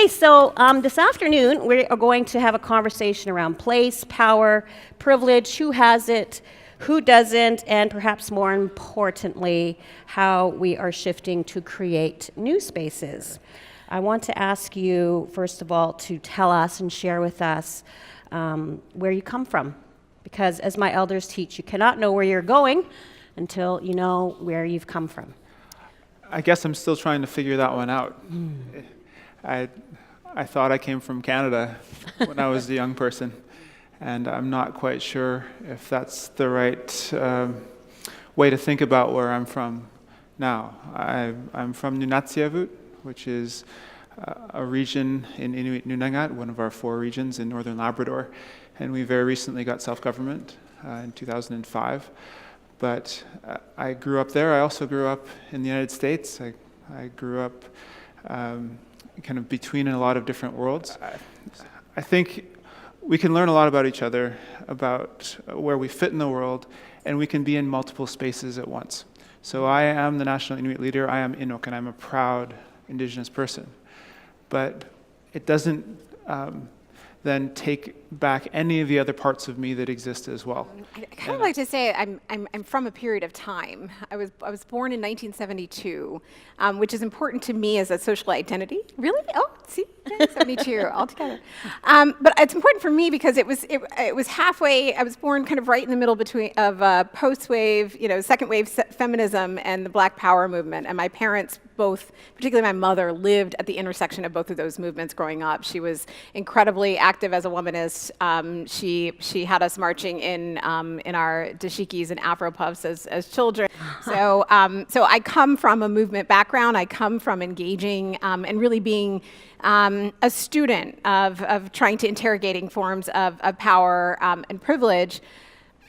Okay, so this afternoon we are going to have a conversation around place, power, privilege, who has it, who doesn't, and perhaps more importantly, how we are shifting to create new spaces. I want to ask you, first of all, to tell us and share with us where you come from. Because as my elders teach, you cannot know where you're going until you know where you've come from. I guess I'm still trying to figure that one out. I thought I came from Canada when I was a young person, and I'm not quite sure if that's the right way to think about where I'm from now. I'm from Nunatsiavut, which is a region in Inuit Nunangat, one of our 4 regions in northern Labrador, and we very recently got self-government in 2005. But I grew up there. I also grew up in the United States. I grew up kind of between a lot of different worlds. I think we can learn a lot about each other, about where we fit in the world, and we can be in multiple spaces at once. So I am the National Inuit Leader. I am Inuk, and I'm a proud Indigenous person. But it doesn't then take back any of the other parts of me that exist as well. I kind of like to say I'm from a period of time. I was born in 1972, which is important to me as a social identity. Really? Oh, see, 72 altogether. But it's important for me because it was halfway. I was born kind of right in the middle of post-wave, second wave feminism and the Black Power movement. And my parents both, particularly my mother, lived at the intersection of both of those movements growing up. She was incredibly active as a womanist. She had us marching in our dashikis and afro puffs as children. So I come from a movement background. I come from engaging and really being a student of trying to interrogating forms of power and privilege.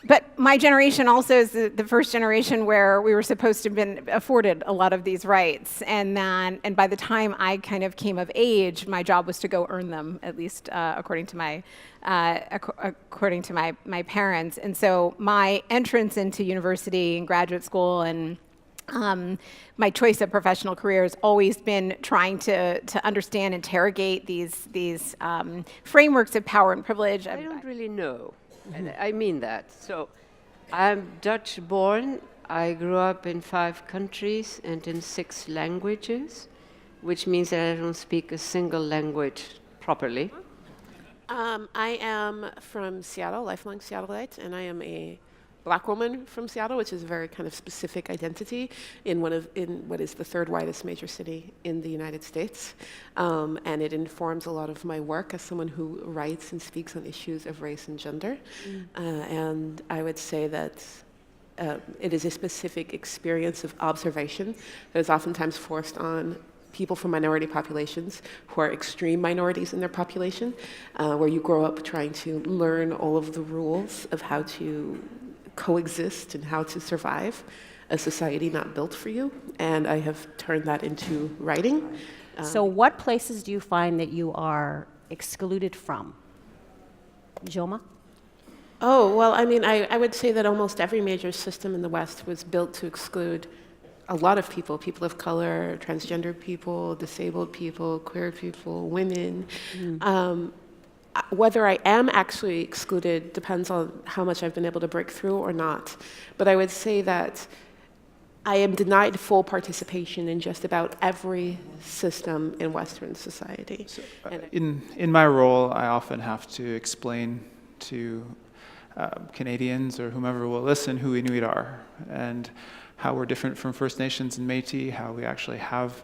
But my generation also is the first generation where we were supposed to have been afforded a lot of these rights. And by the time I kind of came of age, my job was to go earn them, at least according to my parents. And so my entrance into university and graduate school and my choice of professional career has always been trying to understand, interrogate these frameworks of power and privilege. I don't really know. And I mean that. So I'm Dutch born. I grew up in 5 countries and in 6 languages, which means that I don't speak a single language properly. I am from Seattle, lifelong Seattleite, and I am a Black woman from Seattle, which is a very kind of specific identity in what is the 3rd widest major city in the United States. And it informs a lot of my work as someone who writes and speaks on issues of race and gender. And I would say that it is a specific experience of observation that is oftentimes forced on people from minority populations who are extreme minorities in their population, where you grow up trying to learn all of the rules of how to coexist and how to survive a society not built for you, and I have turned that into writing. So what places do you find that you are excluded from? Ijeoma? Oh, well, I mean, I would say that almost every major system in the West was built to exclude a lot of people of color, transgender people, disabled people, queer people, women. Whether I am actually excluded depends on how much I've been able to break through or not. But I would say that I am denied full participation in just about every system in Western society. So, in my role, I often have to explain to Canadians or whomever will listen who Inuit are and how we're different from First Nations and Métis, how we actually have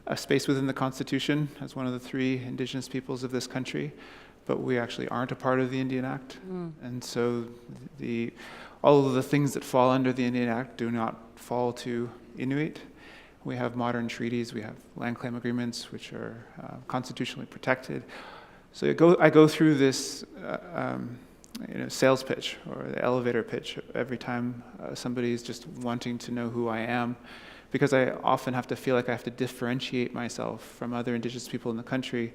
a space within the Constitution as one of the 3 Indigenous peoples of this country, but we actually aren't a part of the Indian Act. And so all of the things that fall under the Indian Act do not fall to Inuit. We have modern treaties, we have land claim agreements, which are constitutionally protected. So I go through this sales pitch or the elevator pitch every time somebody's just wanting to know who I am, because I often have to feel like I have to differentiate myself from other Indigenous people in the country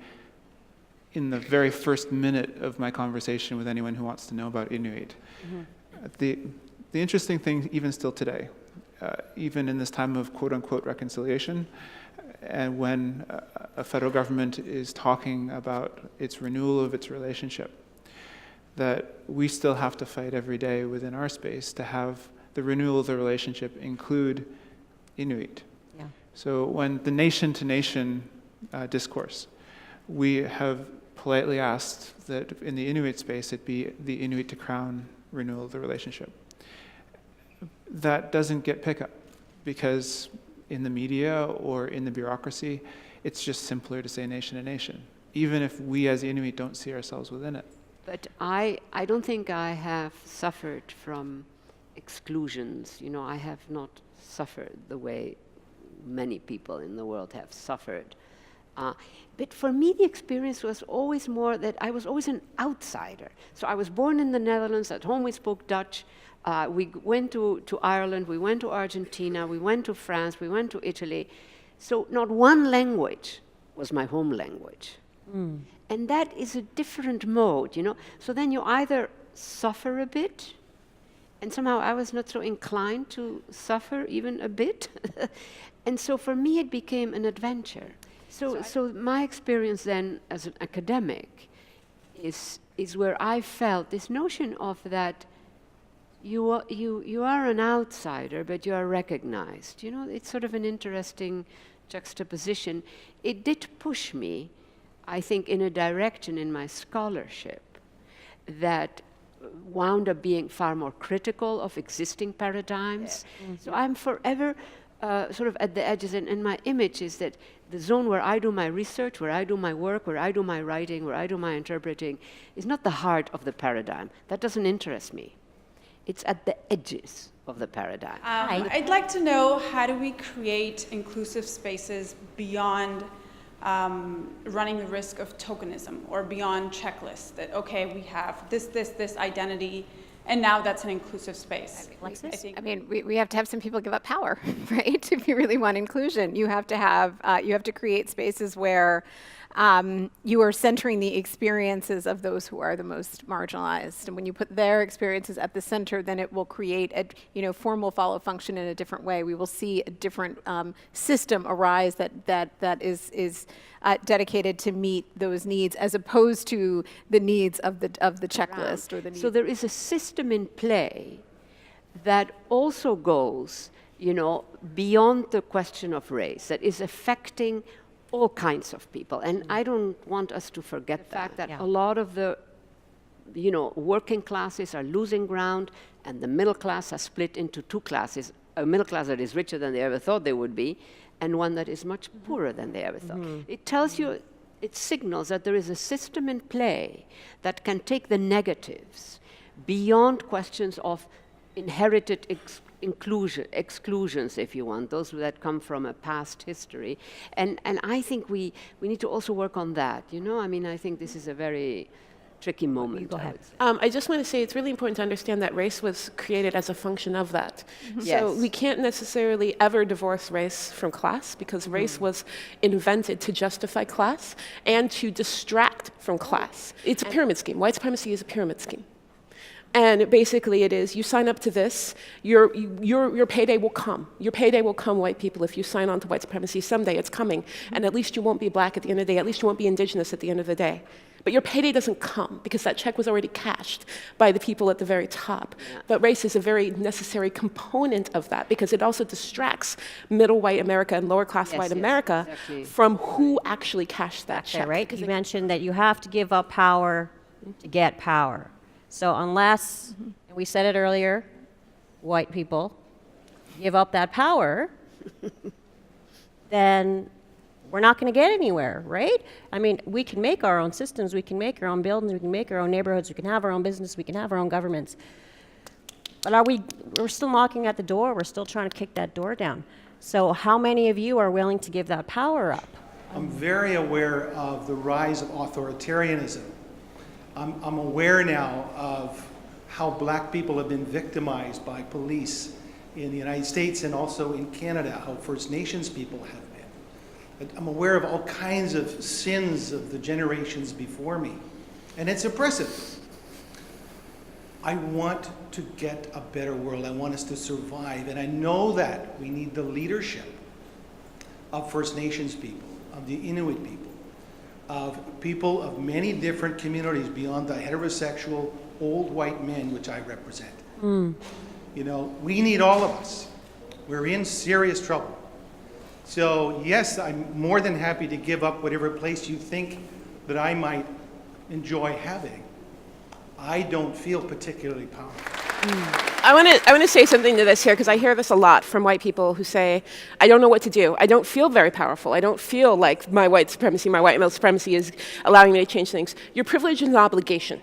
in the very first minute of my conversation with anyone who wants to know about Inuit. The interesting thing, even still today, even in this time of quote-unquote reconciliation, and when a federal government is talking about its renewal of its relationship, that we still have to fight every day within our space to have the renewal of the relationship include Inuit. Yeah. So when the nation-to-nation discourse, we have politely asked that in the Inuit space it be the Inuit to Crown renewal of the relationship. That doesn't get pickup because in the media or in the bureaucracy, it's just simpler to say nation to nation, even if we as Inuit don't see ourselves within it. But I don't think I have suffered from exclusions. You know, I have not suffered the way many people in the world have suffered. But for me, the experience was always more that I was always an outsider. So I was born in the Netherlands. At home we spoke Dutch. We went to Ireland. We went to Argentina. We went to France. We went to Italy. So not one language was my home language. Mm. And that is a different mode, you know. So then you either suffer a bit, and somehow I was not so inclined to suffer even a bit. And so for me it became an adventure. So my experience then as an academic is where I felt this notion of that you are an outsider, but you are recognized. You know, it's sort of an interesting juxtaposition. It did push me, I think, in a direction in my scholarship that wound up being far more critical of existing paradigms. Yeah. Mm-hmm. So I'm forever sort of at the edges, and my image is that the zone where I do my research, where I do my work, where I do my writing, where I do my interpreting, is not the heart of the paradigm. That doesn't interest me. It's at the edges of the paradigm. I'd like to know, how do we create inclusive spaces beyond running the risk of tokenism or beyond checklists that, okay, we have this identity, and now that's an inclusive space. Alexis? I mean, we have to have some people give up power, right? If you really want inclusion, you have to create spaces where you are centering the experiences of those who are the most marginalized. And when you put their experiences at the center, then it will create a formal follow function in a different way. We will see a different system arise that is dedicated to meet those needs, as opposed to the needs of the checklist or the needs. So there is a system in play that also goes, beyond the question of race, that is affecting all kinds of people. And I don't want us to forget the fact that a lot of the working classes are losing ground, and the middle class has split into two classes: a middle class that is richer than they ever thought they would be, and one that is much poorer than they ever thought. It tells you, it signals that there is a system in play that can take the negatives beyond questions of inherited exclusions, if you want, those that come from a past history. And I think we need to also work on that, I think this is a very tricky moment. You go ahead. I just want to say it's really important to understand that race was created as a function of that. Mm-hmm. So Yes. we can't necessarily ever divorce race from class, because race was invented to justify class and to distract from class. It's a pyramid scheme. White supremacy is a pyramid scheme. And basically it is, you sign up to this, your payday will come. Your payday will come, white people, if you sign on to white supremacy. Someday it's coming. And at least you won't be black at the end of the day. At least you won't be indigenous at the end of the day. But your payday doesn't come, because that check was already cashed by the people at the very top. Yeah. But race is a very necessary component of that, because it also distracts middle white America and lower class white America from who actually cashed that check. Right? You mentioned that you have to give up power to get power. So unless, and we said it earlier, white people give up that power, then we're not going to get anywhere, right? I mean, we can make our own systems, we can make our own buildings, we can make our own neighborhoods, we can have our own business, we can have our own governments. But we're still knocking at the door, we're still trying to kick that door down. So how many of you are willing to give that power up? I'm very aware of the rise of authoritarianism. I'm aware now of how black people have been victimized by police in the United States and also in Canada, how First Nations people have been. I'm aware of all kinds of sins of the generations before me, and it's oppressive. I want to get a better world. I want us to survive, and I know that we need the leadership of First Nations people, of the Inuit people of many different communities beyond the heterosexual old white men which I represent. You know, we need all of us. We're in serious trouble. So yes, I'm more than happy to give up whatever place you think that I might enjoy having. I don't feel particularly powerful. I want to say something to this here, because I hear this a lot from white people who say, I don't know what to do. I don't feel very powerful. I don't feel like my white supremacy, my white male supremacy is allowing me to change things. Your privilege is an obligation.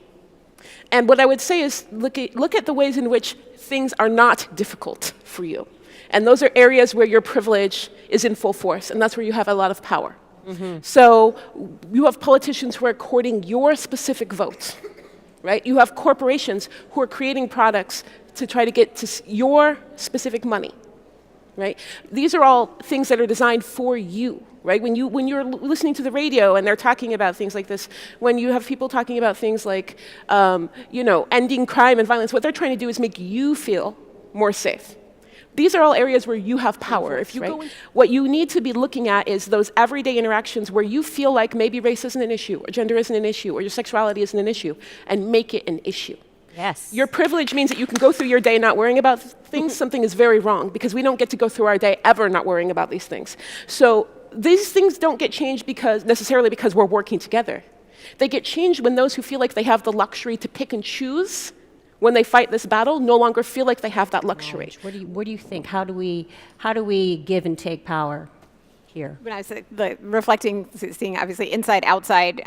And what I would say is look at the ways in which things are not difficult for you. And those are areas where your privilege is in full force, and that's where you have a lot of power. So you have politicians who are courting your specific votes, right? You have corporations who are creating products to try to get to your specific money, right? These are all things that are designed for you, right? When you're listening to the radio and they're talking about things like this, when you have people talking about things like, ending crime and violence, what they're trying to do is make you feel more safe. These are all areas where you have power. If you go what you need to be looking at is those everyday interactions where you feel like maybe race isn't an issue, or gender isn't an issue, or your sexuality isn't an issue, and make it an issue. Yes. Your privilege means that you can go through your day not worrying about things. Something is very wrong, because we don't get to go through our day ever not worrying about these things. So these things don't get changed necessarily because we're working together. They get changed when those who feel like they have the luxury to pick and choose when they fight this battle no longer feel like they have that luxury. What do you think? How do we give and take power here? When I was reflecting, seeing obviously inside, outside,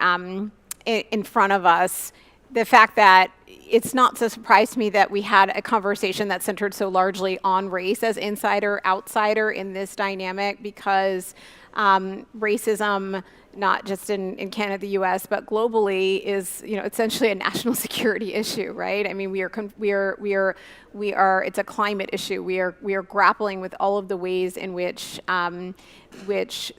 in front of us, the fact that it's not so surprised to me that we had a conversation that centered so largely on race as insider, outsider in this dynamic, because racism, not just in Canada, the U.S., but globally, is essentially a national security issue, right? I mean, we are. It's a climate issue. We are grappling with all of the ways in which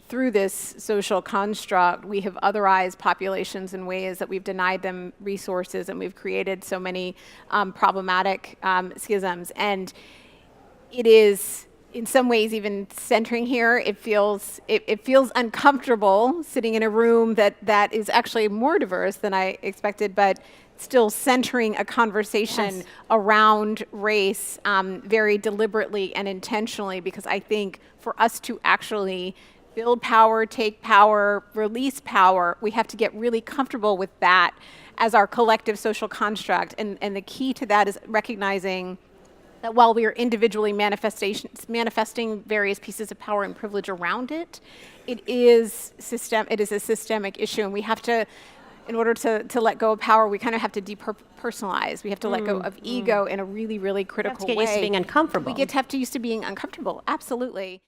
through this social construct we have otherized populations in ways that we've denied them resources, and we've created so many problematic schisms. And it is, in some ways, even centering here, it feels uncomfortable sitting in a room that is actually more diverse than I expected, but still centering a conversation around race very deliberately and intentionally, because I think for us to actually build power, take power, release power, we have to get really comfortable with that as our collective social construct. And the key to that is recognizing that while we are individually manifesting various pieces of power and privilege around it, it is a systemic issue, and we have to, in order to let go of power, we kind of have to depersonalize. We have to let go of ego in a really, really critical way. We have to get used to being uncomfortable. We have to used to being uncomfortable, absolutely.